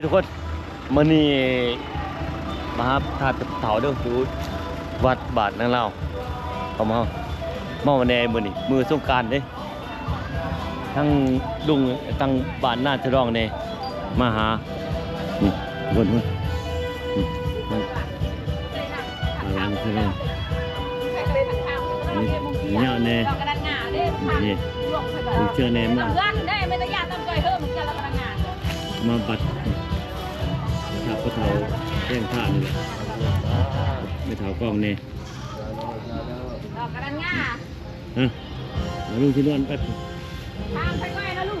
ทุกคนมื้อนี้มาหาธาตุเฒ่าเด้ออยู่วัดบาทนางเล่าเข้ามาวันแน่มื้อนี้มื้อสงกรานต์เด้ทั้งดุงทั้งบ้านนาทะรองนี่มาหานี่ทุกคนร้านทะรองนี่เนี่ยแน่นี่เชื่อแน่มามาบัดถ้าพระเฒ่าแจ้งท่านี่แหละไม่เฒ่ากล้องนี่ดอกกระดังง่าฮะลุงที่นวลไปทางไปไว้นะลุง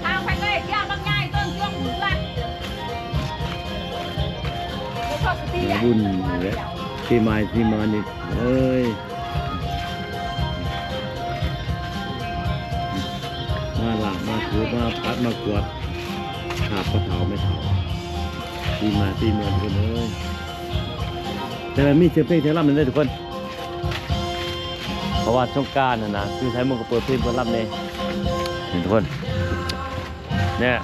ทางไปไว้ยากบางง่ายต้นช่วงมือละบุญและปีใหม่ปีมานี่เอ้ยมาหลังมาถูมาพัดมากวดขาบพระเฒ่าไม่เฒ่าปีมาปีเมืองทุกคนเอ้ยแต่มีเชือเพลงเชือลำนั่นได้ทุกคนเพราะว่าสงกรานต์นะคือใช้มือกับเปิดเพลงเพื่อลำเนี่ยเห็นทุกคนเนี่ย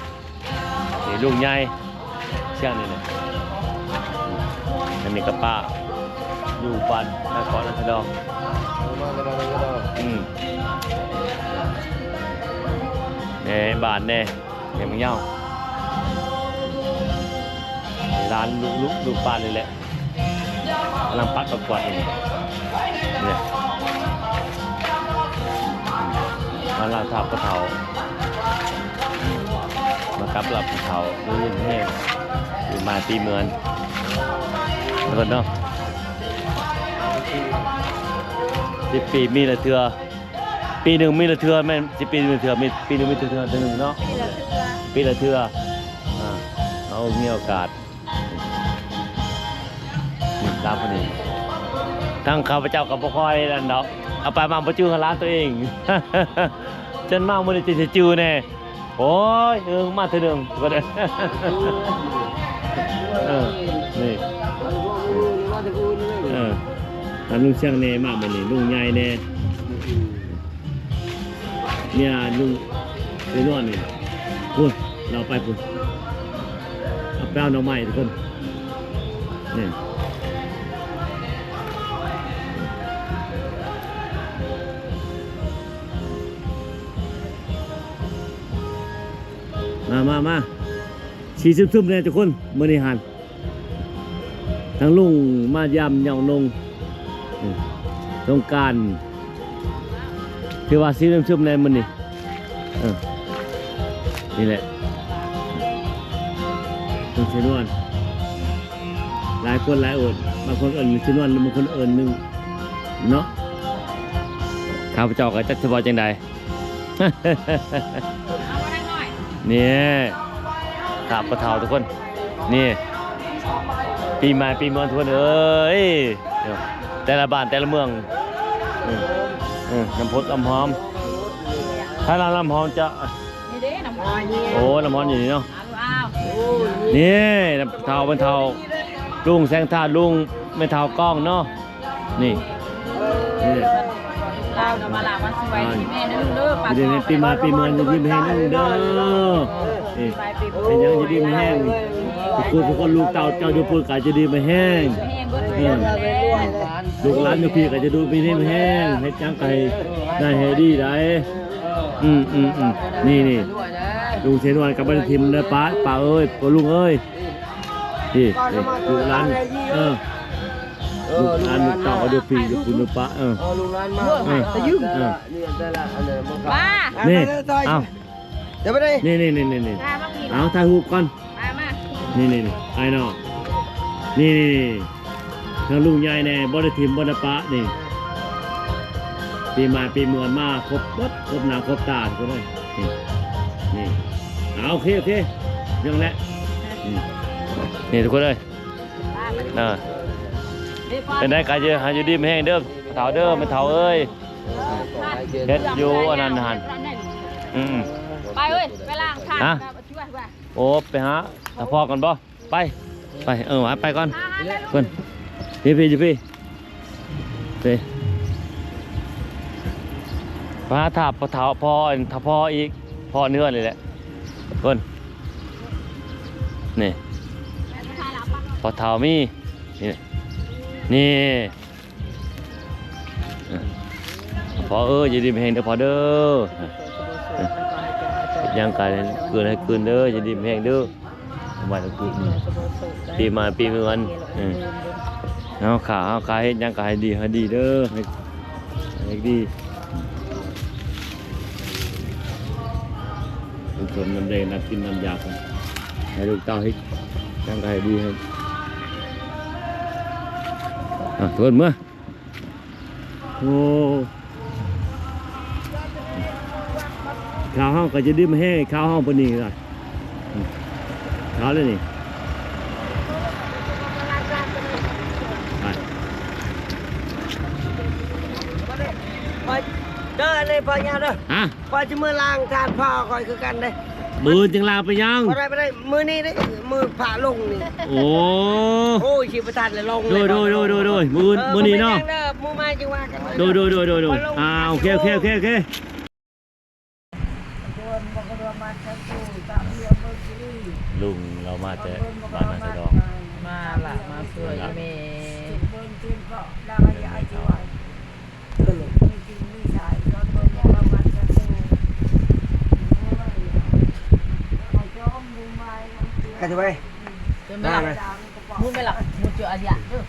นี่ลูกใหญ่เชี่ยงนี่เนี่ยอันนี้กับป้าอยู่บ้านนครนครดองเนี่ยบ้านเนี่ยเนี่ยมันเงาร้านลูกบ้านเลยแหละกำลังปัดประกวดเนี่ยมาลาทับกระเทามากับหลับกระเทาดูยิ่งแห้งอยู่มาตีเมืองทุกคนเนาะ10 ปีมีละเทือปีหนึ่งมีละเทือแม่10 ปีมีละเทือมีปีหนึ่งมีละเทือหนึ่งเนาะปีละเทือเอามีโอกาสตามคนนี้ทั้งข้าพเจ้ากับพ่อคอยนั่นเนาะเอาไปมาประจูร้านตัวเองจนมากมันจะจูแน่โอ้ยมาเถอะเดิมก็ได้นี่ลุงเชียงเน่มากมันนี่ลุงใหญ่เน่เนี่ยลุงไปนอนนี่พูดเราไปพูดเอาแป้วน้องใหม่ทุกคนนี่มาชีซึมๆเลยทุกคนเมื่อนี้หันทั้งลุงมายำเหยาวนงต้องการคือว่าชีซึมๆเลยมื่อนี้นี่แหละต้องเชนวนหลายคนหลายอดบางคนเอิญเชนวนบางคนเอิญนึงเนาะข้าพเจ้าก็จะสบายจังใดนี่ขาบกระเทาทุกคนนี่ปีใหม่ปีเมืองทุกคนเอ้ยแต่ละบ้านแต่ละเมืองน้ำพดน้ำหอมถ้าน้ำหอมจะโอ้น้ำหอมอยู่นี่เนาะนี่น้ำเทาเป็นเทาลุงแสงธาตุลุงไม่เทากล้องเนาะนี่เราจะมาลาวันสวยแม่นั่นเด้อปากเดี๋ยวปีมาปีเมืองจะยิ้มแห้งนั่นเด้อเป็นยังจะดีมาแห้งทุกคนลูกเต่าเจ้าดูพูดกาจะดีมาแห้งลูกหลานดูพี่กาจะดูปีนี้มาแห้งให้จ้างไก่ได้เฮดี้ได้นี่ลุงเชนวันกับบ้านทิมได้ป้าเอ้ยป้าลุงเอ้ยนี่ลูกหลานลูกหลานลูกเต่าดูพี่ดูคุณดูป้าลูกหลานมาจะยืมนี่เอาเดี๋ยวไปดินี่เอาถ่ายรูปก่อนนี่ไอ้น้องนี่ทางลุงใหญ่แน่บริทิมบริปะนี่ปีมาปีเมืองมาครบปุ๊บครบหน้าครบตาก็ได้นี่เอาโอเคเรื่องแล้วนี่ทุกคนเลยเป็นได้การเจอหาอยู่ดีไม่แห้งเด้อเถาเด้อไม่เถาเอ้ยเฮ็ดอยู่อันนั้นหันไปเอ้ยไปล้างทางช่วยโอ้ไปหาตาพอกันบ่ไปไปก่อนเพิ่นพี่ไปหาถาพอเถาพออีกพอเนื้อเลยแหละเพิ่น นี่พอเท่ามีนี่นี่พออย่าดีไปแหงเด้อพอเด้อยังกันเกินให้คืนเด้ออย่าดีไปแหงเด้อวันละคืนปีมาปีเงินเอาขาเฮ็ดยังก็ให้ดีเด้อให้ดีทุกคนมันเด้นักกินน้ำยากันให้ลูกเต้าให้ยังก็ให้ดีให้ทวนเมื่อโอ้ข้าวห้องก็จะดิ้มแห้งข้าวห้องปนีเลยข้าวเลยนี่ไปเด้อเลยพอเนี่ยเด้อ ฮะ พอจะมือล้างทานพ่อคอยคือกันเด้ มือจึงลาไปยัง บ่ได้มือนี้เด้มือผ่าลงนี่ โอ้ โอ้ยชีพทันเลยลง โดยมือนี่เนาะ มือมาจังว่ากัน โดยโอเคลุงเรามาแต่บ้านนาสะดอก มาละมาสวยแม่ กันไป จนไม่หลับมูไม่หลับมูเจออาญะเด้อ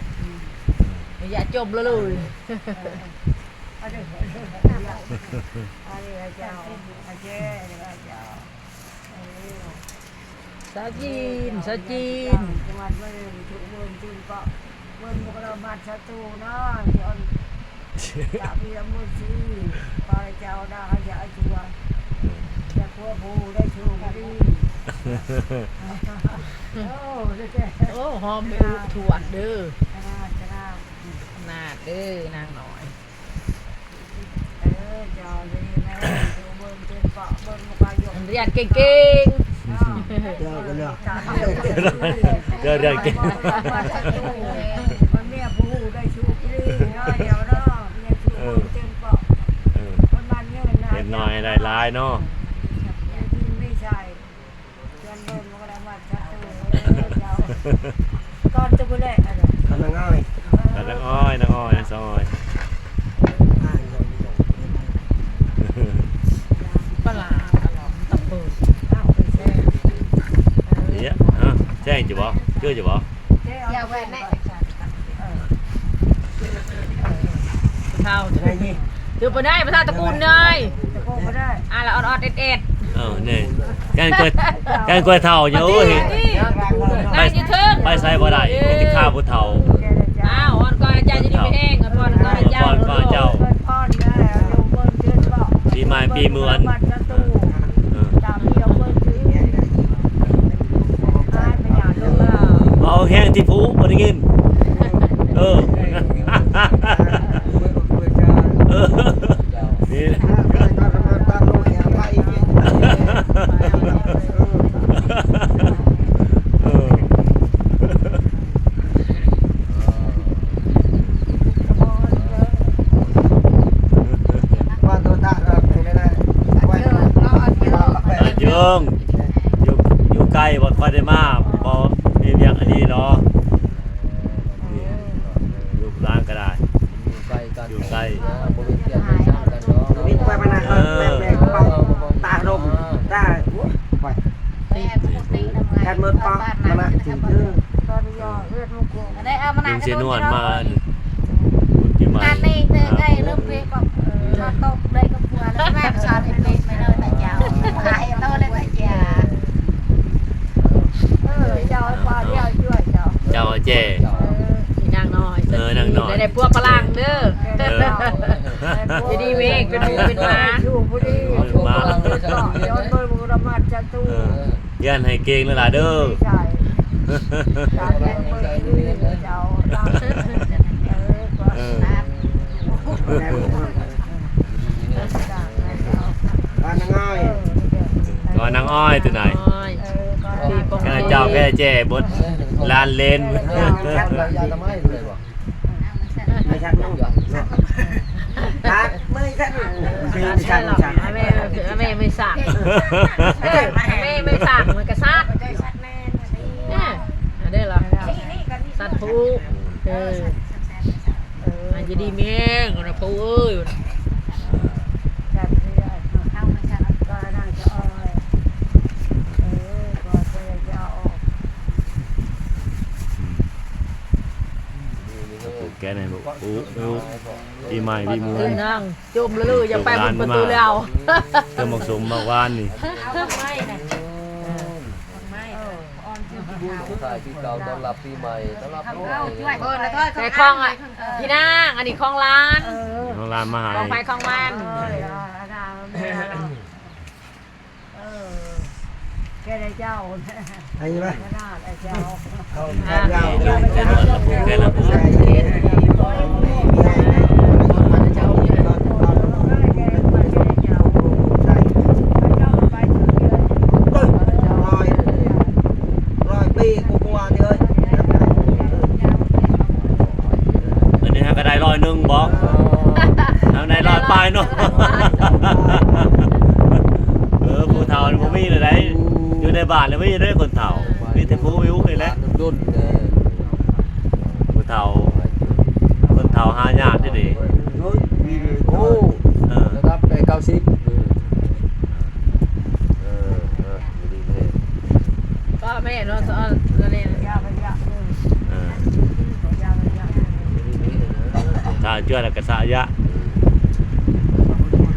อาญะจมเลยสาจีนจังหวัดเมืองถูกเมืองจีนเกาะเมืองมุกดาบัดชะตูเนาะที่อันจะมีอมุสีพอเจ้าได้จะอาชัวจะพัวผู้ได้ชูดีโอ้หอมไปถั่วเด้อนาดเด้อนางหน่อยเจ้าดีนะถูกเมืองจีนเกาะเมืองมุกดาหยก เรียนเก่ง เดี๋ยวกันเนาะ เดินเก่ง คนเมียผู้ได้ชูดีเนาะเดี๋ยวเนาะเมียชูเมืองจีนเกาะคนบ้านเงินนะ เห็นน้อยได้ลายเนาะ ไม่ใช่เพื่อนเบิ่งมุกดาบัดชะตูเจ้าก่อนจะไปเลยอะไร ทำง่าย นางอ้อยซอย ๆปลาตลอดตะเปิด นี่แจ้งจะบอกเชื่อจะบอก อย่าแหวนแน่ เท่า ๆไงนี่ เดี๋ยวไปได้ภาษาตระกูลเลย จะโกงก็ได้ ละออดเอ็ด นี่การกล้วยเท่าอยู่เห็น ได้ยินเถิง ไปใส่บ่ได้มีที่ข้าวผู้เท่า อ้าวอ่อนก่อนอาจารย์จะดีไปแห้งอ่อนก่อนอาจารย์ ก่อนเจ้า เปิดพ่อดีแล้วอยู่บนเตือนบอก ปีใหม่ปีเมือน บัตรประตูตามที่เราเปิดซื้อให้ไปหาลูกเรา เอาแห้งที่ผู้บ่ได้กินนี่ ว่าตัวตาเป็นได้ว่า เยิงอยู่ใกล้บ่ค่อยได้มาบ่มีเวียงอันนี้เนาะอยู่ร้านก็ได้อยู่ใกล้ วิ่งไปมานะแม่เป่าตาลมตาไปการเมืองปอกมานะถึง ตอนนี้เลือดมุกโกง ได้เอามา ลุ นาง เสียนวลมาปีใหม่ การนี้เธอไอ้เริ่มเพลงแบบตกได้กับผัวแล้วแม่ชอบเพลงไม่เลยแต่ยาวหายโตเลยแต่ยา เจ้าปลาเดียวช่วยเจ้า เจ้าเจ นางน้อยได้พวกพลังเด้อจะดีเวกเป็นหมูเป็นม้า อยู่พอดีย้อนเบิ่งมุกดาบัดชะตู ยันให้เก่งแล้วล่ะเด้อ ใช่ตามเบิ่งเบิ่งเจ้าตามว่าง่าย ก็นางอ้อยตัวไหนแค่เจ้าแค่เจบดลานเลน ไม่ชัดน้องชัดไม่ชัด ไม่ใช่หรอกแม่ไม่สั่งแม่ไม่สั่งมันกระซัก ผู้มันจะดีแม่งนะผู้เอ้ย จัดที่ได้เข้ามาชักก็นั่งจะอ้อยก็จะเอาออก แกไหนลูกอู้ปีใหม่ปีมู เดินนั่งจุ่มเลยอย่าไปบนประตูแล้ว เติมหมกสมมาวานนี่ เอาไม่นะไม่อ่อนชื่อพี่เขา ถ่ายปีเก่าต้อนรับปีใหม่ต้อนรับปีใหม่ ช่วยเออแล้วก็ แต่คลองอ่ะพี่นางอันนี้คลองล้าน ของร้านมาหา คลองไฟคลองมัน แกได้เจ้า ไอ้ไหม ขนาดไอ้เจ้า เขาแค่ยาว แกนวดละผูแกละผู ปีกูกลัวเด้อ อันนี้ฮะก็ได้100บอกทางได้100ปลายเนาะผู้เฒ่านี่บ่มีเลยได้อยู่ในบ้านแล้วไม่ได้คนเฒ่ามีแต่ผู้วิวนี่แหละ รุ่น ผู้เฒ่าคนเฒ่าหายากดิ โอ้นะครับไป90ดีเลย ก็แม่เนาะอะไร ยาไปยาเลย เออย าไปยา ถ้าเชื่อแล้วก็สะยะ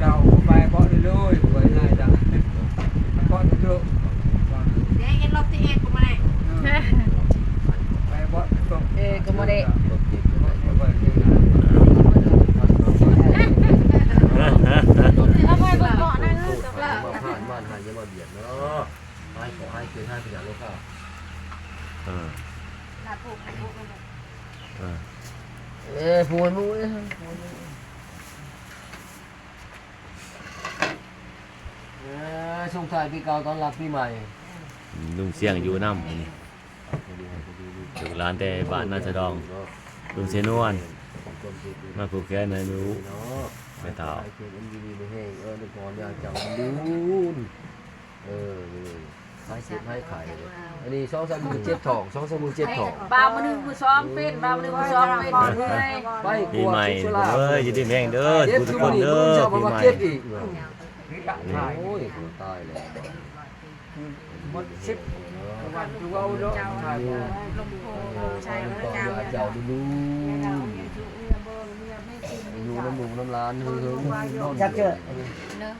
เราไปเพาะเลยไว้ง่ายจังเพาะเยอะ เดี๋ยวเอ็นลบที่เอ็นกูมาเลย ไปเพาะตรง ก็โมเดล เอาไปบนเกาะนั่นเลยจบละ มาผ่านบ้านหายจะมาเบียดเนาะให้ขอให้เกินให้เป็นอย่างลูกค้า หลับผูกผูกกันหมด พูนมุ้ยส่งท้ายปีเก่าต้อนรับปีใหม่ ลุงเสียงอยู่น้ำนี่ถึงร้านแต่บ้านนาสะดองลุงเสนวนมาผูกแขนให้หนูไม่เฒ่า เกินดีไม่แห้งนึกก่อนอยากจังดูนให้เสียบให้ไข่อันนี้2-3 มือเจ็บท้อง2-3 มือเจ็บท้อง บ่าวมือหนึ่งมือสองเป็นบ่าวมือหนึ่งมือสองเป็นเลย ไปก ปี ลัว ใหม่ ชุดลา เอ้ยยินดีแม่งเด้อ เจ็บ ทุ ทุ ก ก ค คน น เด้ เด้ อ อ ปี ปี ใหม่ เจ็บอีก ถ่าย โอ้ยตายแล้ว หมด10วันดูเอาเนาะถ่าย ใช่ ต่อ เจ้าย าเจ้าดูอยู่น้ำหมูน้ำร้านเฮ้ย จัดเจอ เนอะ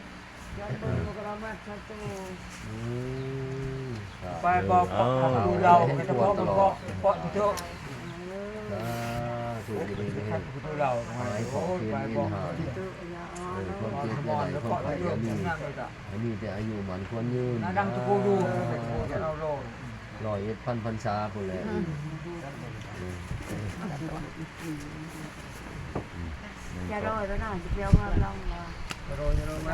ไปบอกดูเราจะเพาะมันเพาะเยอะ ถูกดีเลย ดูเรา หายข โอ้ อง ย เพีย ไป น บอก หายความเจ็บ มอน ใหญ่ แล้ว ความ เพาะ ไข่ เยอะ มี นั่งเลยจ้ะ มีแต่อายุมันควรยืน ดังทุกคนดูจะเอาโล 101,000 พรรษาพุ่นแหละ จะรอแล้วน่ะจะเปียวมาลองมา โรยมา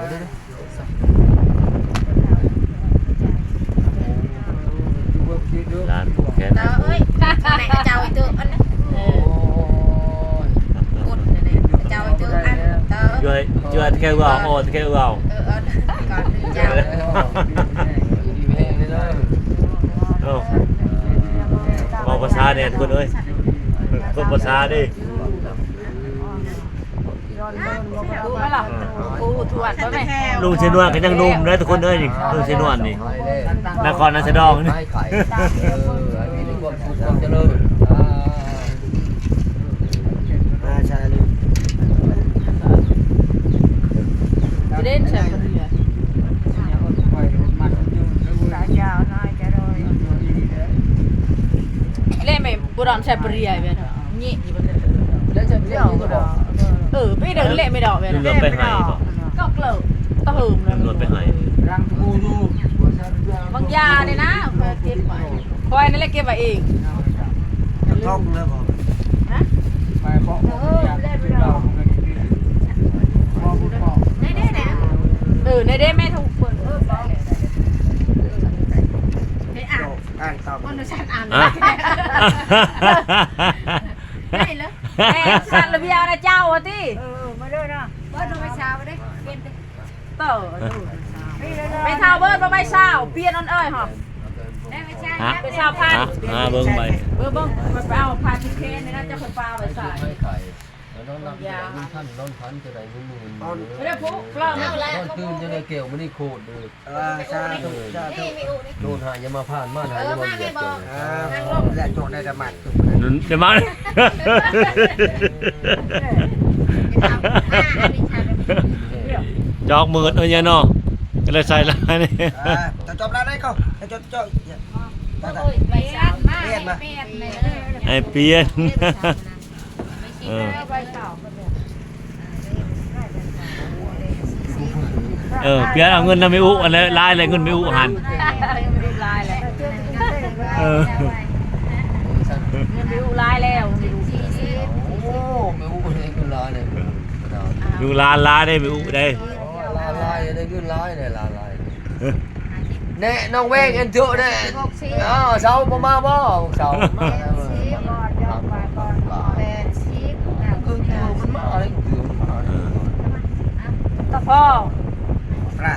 ร้านผูกแขน เตอเอ้ยไหนเจ้าไอ้ตัวอันนี้กดเนี่ยเจ้าไอ้ตัวอันเตอ ช่วยแค่ว่าโอ้แค่ว่า ก่อนเจ้า ดีแห้งเลย บอกภาษาเนี่ยทุกคนเอ้ยคนภาษาดิ ดูไหมล่ะกูถวดก็ไม่ ลุงเชนวนก็ยังหนุ่มนะทุกคนเอ้ยนี่ลุงเชนวนนี่นครนาสะดองนี่ ให้ไข่อันนี้ความสุขความเจริญใช่ จะเล่นใช่ไหม สายยาวน้อยจะรอย เล่นไหมบุรอนใช่ปรียเว้ยนี่ แล้วจะเลี้ยวก็บอก พี่เดินเล่นไม่ดอกเว้ย ลุงรถไปให้บ่ ก็เกลือตะหืมเลย ลุงรถไปให้ รังกูดู บางยาเนี่ยนะเก็บไว้คอยนั่นแหละเก็บไว้เอง ท่องเลยบอก ไปเพาะเราพ่อคุณพ่อ ได้ได้เนี่ย ในเด้แม่ถูกเปิด ไปอ่าน อ่านตอบ คนดูฉันอ่าน อ่ะ ได้เลย แม่สั่นระเบียงนะเจ้าอ่ะที่ มาด้วยนะ เบิร์ดลงไปเช้าไปได้เกม เต่อไม่เท่าเบิร์ดมาใบเศร้าเปลี่ยนอันเอ้ยหอบ ได้ ฮะ ไปเช่าพัน เบิ่งไป เบิ่งไปเอาพาที่เคนนี่นะจะไปปลาไปใส่ ไม่ไข่แล้วน้องรับจะได้เงินพันน้องพันจะได้เงินหมื่น ไม่ได้ปุ๊บปลา น้องคืนจะได้เกี่ยวมันนี่โคตรเลย ชาถูกชาถูก โดนหายามาผ่านมาหายามาเบียดเกี่ยว และโจทย์ในธรรมะ เดี๋ยวมาจอกมืดเอาเนี่ยเนาะก็เลยใส่ลายนี่ จะจบแล้วได้ก็จะจบจบ ไปสามมาเปลี่ยนเลย ไอ้เปลี่ยนเออเปลี่ยนเอาเงินน่ะไม่อุอะไรลายอะไรเงินไม่อุหัน ลายแล้ว เออ วิวลายแล้ว โอ้ไม่อู้ได้เงินล้านเลย ดูลานลาได้ไม่อุได้ ล้านลายได้เงินล้านเลยล้านลายแน่น้องเวงเอ็นเถอะแน่อ๋อเสาบ่มาบ่เสามาแล้วมันมาอะไรคือมา ตะพ่อ ปลา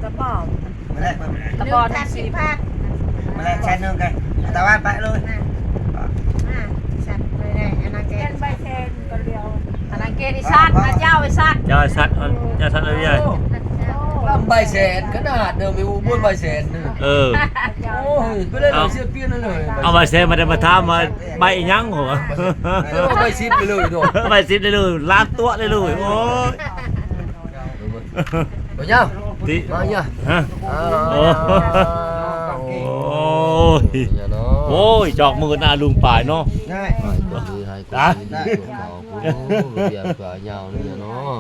ตะป้อม มาแรก ตะพ่อทั้ง 10 10 ภาค มาแรกใช้นึงกันแต่ว่าไปเลย สัตว์เลยอันนั้น เล่นใบเทนก็เดียว อันนั้นเกดิซัดนะเจ้าไอ้ซัด เจ้าสัตว์เจ้าสัตว์อะไรเนี่ย ลำใบแสนขนาดเดิมไม่อู้บ้วนใบแสนนึง เออ โอ้ยไปเลยเสียเปลี่ยนเลย เอามาเซมาได้มาทำมาใบยังหัว ใบซิปไปเลยโดด ใบซิดได้เลยล้านตัวได้เลยโอ้ย ไปย่า ติ มาย่า ฮะโอ้ย อย่าเนาะ โอ้ยจอกมือหน้าลุงป่ายเนาะ ง่าย ให้ก็ดีให้ก็ดีเบียร์ก็ยาวนี่เนาะ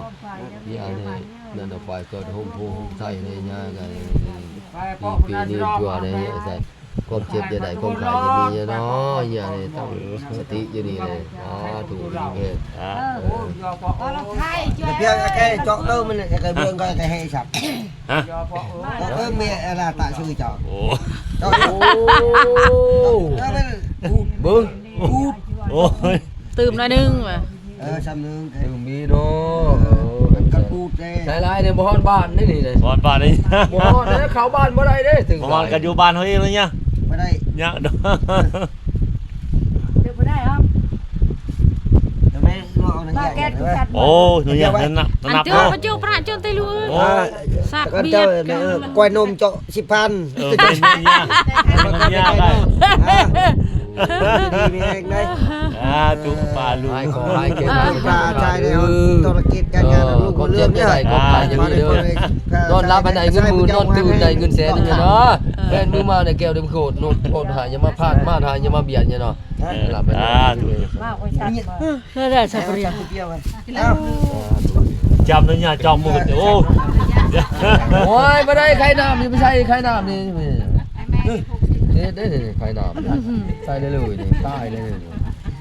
เบียร์นี่นั่นเอาไปก็โฮมโฮมใส่ในย่ากันปีนี้จั่วได้ใส่ความเจ็บจะได้ความขายจะมีเนาะอย่าเลยต้องสติอยู่นี่เลยถูกเลย ไทยช่วย เพียงแค่เจาะเริ่มมันจะเบื้องก็จะให้ฉับ ฮะ เริ่มมีอะไรตาชื่อเจาะ โอ้ เจาะ โอ้ แล้วมัน บึ้ง โอ้ย ตื่มหน่อยนึงว่ะ ซ้ำนึง ถึงมีเนาะ กันพูดเลย ใช้ลายในบ้านบ้านนี่เลย บอลป่านี่ บ้านนี่เขาบ้านบ่ได้เด้ถึง บอลกันอยู่บ้านเขาเองเลยเนี่ย ไม่ได้ เนี่ย เดี๋ยวไปได้ครับ ทำไมนัวเอาหนัง มา ใหญ่ แก้ เล ทุก ย ชัด โอ้ยเนี่ยนั่นนับ อัน นับ เจ้า เนาะ พระเจ้าพระเจ้าเตลู โอ้ย ซาก ก็ เบีย เจ้า ด เนี่ยกล้วยนมเจาะ10,000 เป็นเนี่ยเนี่ยได้ มีเองได้ จุกปลาลูก ให้ขอให้เก็บ ปลาชายได้ธุรกิจการงานลูกคนเรื่องเนี่ย ก็ขายอย่างนี้เลยนอนรับอันไหนเงินหมื่นนอนตื่นไหนเงินแสนเนี่ยเนาะแฟนมือมาในแก้วเดิมโคตรโคตรหายอย่ามาพลาดมาหายอย่ามาเบียดเนี่ยเนาะรับไป ถูก มากกว่าชัดมา นั่นแหละสับเปลี่ยน เปรี้ยวกัน จำเลยเนี่ยจอมมือโอ้ โอ้ยไม่ได้ใครน้ำนี่ไม่ใช่ใครน้ำนี่นี่ได้เลยใครน้ำใส่ได้เลยนี่ใต้เลย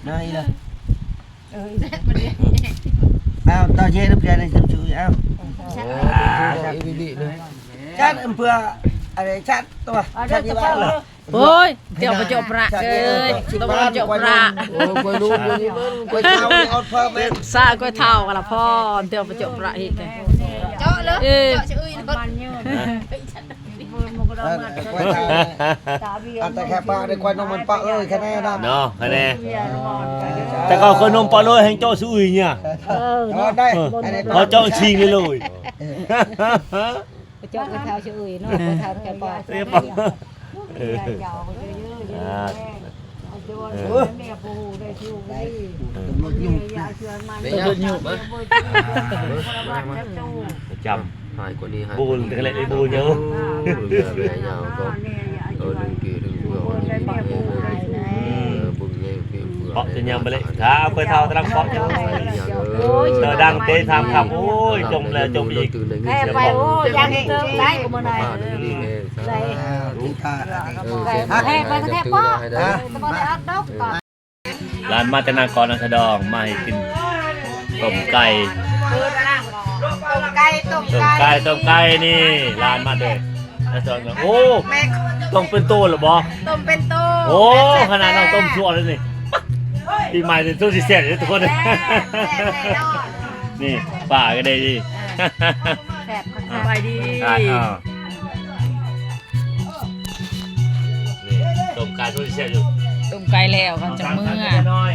นายเลยเอาตอนเย็นน้ำเกลือในชื่อเอา โอ้ยบีบีเลย ชัดเพื่ออะไรชัดตัวชัดยี่บ้านเลย โอ้ยเจ้าพระเจ้าพระเอ้ยต้องพระเจ้าพระ โอ้ยกล้วยนุ่มเลย กล้วยเท้าเอาเพิ่มเป็น ซากล้วยเท่ากันละพ่อเจ้าพระเจ้าพระอีก เจาะเลยเจาะชื่ออื่น มันเยอะมือมันก็ได้มาก กล้วยเท้าอันแต่แค่ปลาได้กล้วยนมมันปลาเลยแค่นั้นนะ เนาะคะแนน เบียร์นอนกัน แต่ก็คนนมปลาเลยแห่งเจ้าสุยเนี่ย ได้ เขาเจ้าชิงเลยเลย เจาะกระเท้าชื่ออื่นเนาะกระเท้าแค่ปลา เรียบร้อย ยาวเยอะๆเนี่ยปูได้ชิวได้ยาเชื่อมัน เป็นยังมา จ หายกว่านี้หาย ำบูนแต่ละไอ้บูนเยอะ แม่ยาวก็ดึงกี่ดึงเพื่อบุญเงี้ยเพื่อ เพาะจะยังไปเลยถ้าเอาไปเท่าตรังเพาะจะเจอดังเตะทำขับโอ้ยจมแล้วจมอีก แม่ไปโอ้ยังเติมได้ก็มาไหน ที่ท่า ร้านมาตนากรอัสดองมาให้กินต้มไก่ ต้มไก่ต้ม ต้ม ไก่ ไก่ต้มไก่นี่ร้านมาเด้ออัสดองโอ้ต้มเป็นตัวหรอบ่ ต้มเป็นโต โอ้ขนาดเราต้มชั่วเลยนี่ปีใหม่เป็นตู้สิเสร็จเลยทุกคนนี่ป่าก็ได้ดิ แซ่บ สบายดี นี่ มไก่ทุกเสียอยู่ ต้มไก่แล้วก็จะเมื่อ น้อย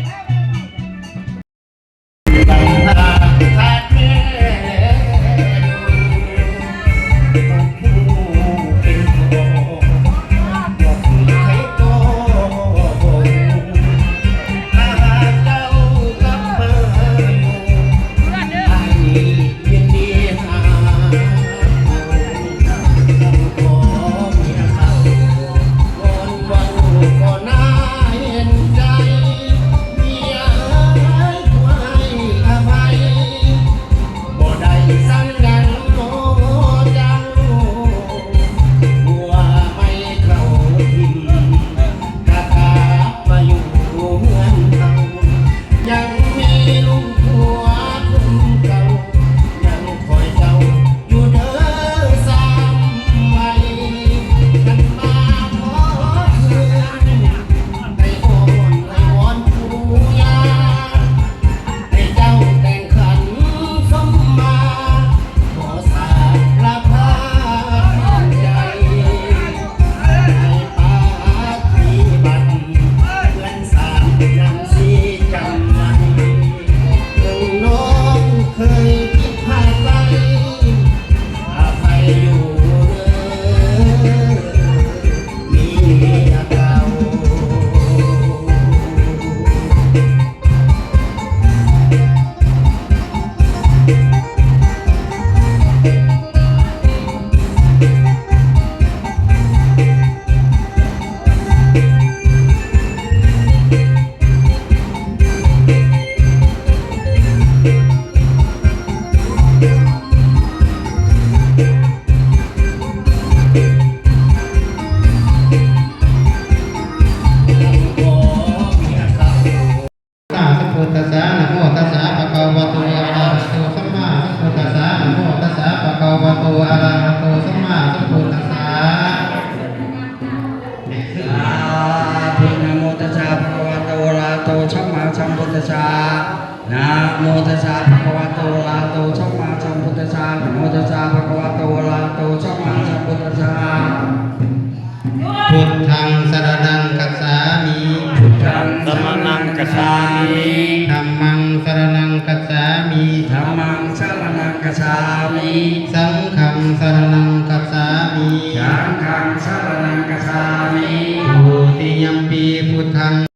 นะโมตัสสะภะคะวะโตอะระหะโตสัมมาสัมพุทธัสสะนะโมตัสสะภะคะวะโตอะระหะโตสัมมาสัมพุทธัสสะพุทธังสรณังคัจฉามิพุทธังสรณังคัจฉามิธัมมังสรณังคัจฉามิธัมมังสรณังคัจฉามิสังฆังสรณังคัจฉามิสังฆังสรณังคัจฉามิทุติยัมปิพุทธัง